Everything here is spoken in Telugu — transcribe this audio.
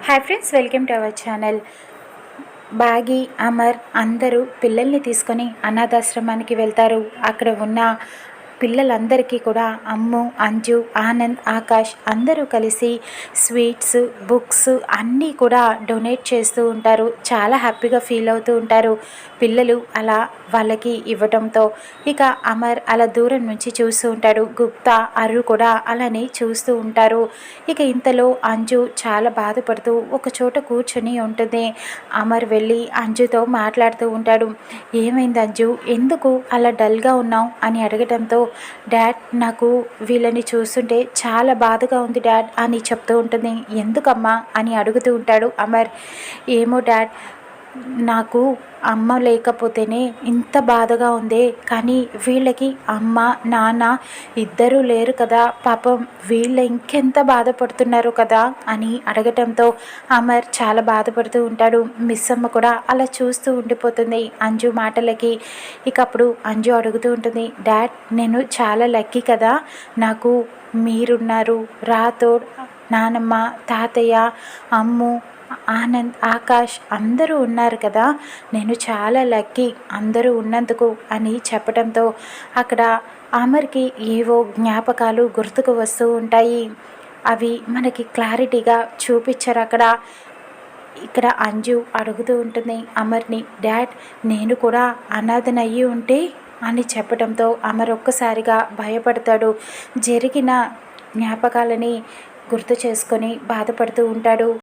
Hi friends, welcome to our channel. బాగి, అమర్ అందరూ పిల్లల్ని తీసుకొని అనాథాశ్రమానికి వెళ్తారు. అక్కడ ఉన్న పిల్లలందరికీ కూడా అమ్ము, అంజు, ఆనంద్, ఆకాష్ అందరూ కలిసి స్వీట్స్, బుక్స్ అన్నీ కూడా డొనేట్ చేస్తూ ఉంటారు. చాలా హ్యాపీగా ఫీల్ అవుతూ ఉంటారు పిల్లలు అలా వాళ్ళకి ఇవ్వడంతో. ఇక అమర్ అలా దూరం నుంచి చూస్తూ ఉంటాడు. గుప్తా, అరు కూడా అలానే చూస్తూ ఉంటారు. ఇక ఇంతలో అంజు చాలా బాధపడుతూ ఒక చోట కూర్చొని ఉంటుంది. అమర్ వెళ్ళి అంజుతో మాట్లాడుతూ ఉంటాడు. ఏమైంది అంజు, ఎందుకు అలా డల్గా ఉన్నావు అని అడగడంతో, డాడ్ నాకు వీళ్ళని చూస్తుంటే చాలా బాధగా ఉంది డాడ్ అని చెప్తూ ఉంటుంది. ఎందుకమ్మా అని అడుగుతూ ఉంటాడు అమర్. ఏమో డాడ్, నాకు అమ్మ లేకపోతేనే ఇంత బాధగా ఉంది, కానీ వీళ్ళకి అమ్మ నాన్న ఇద్దరూ లేరు కదా, పాపం వీళ్ళు ఇంకెంత బాధపడుతున్నారు కదా అని అడగటంతో అమర్ చాలా బాధపడుతూ ఉంటాడు. మిస్ అమ్మ కూడా అలా చూస్తూ ఉండిపోతుంది అంజు మాటలకి. ఇక అప్పుడు అంజు అడుగుతూ ఉంటుంది, డాడ్ నేను చాలా లక్కీ కదా, నాకు మీరున్నారు, రాథోడ్, నానమ్మ, తాతయ్య, అమ్ము, ఆనంద్, ఆకాష్ అందరూ ఉన్నారు కదా, నేను చాలా లక్కీ అందరూ ఉన్నందుకు అని చెప్పడంతో అక్కడ అమర్కి ఏవో జ్ఞాపకాలు గుర్తుకు వస్తూ ఉంటాయి. అవి మనకి క్లారిటీగా చూపించారు అక్కడ. ఇక్కడ అంజు అడుగుతూ ఉంటుంది అమర్ని, డాడ్ నేను కూడా అనాథనయ్యి ఉంటే అని చెప్పడంతో అమర్ ఒక్కసారిగా భయపడతాడు. జరిగిన జ్ఞాపకాలని గుర్తు చేసుకొని బాధపడుతూ ఉంటాడు.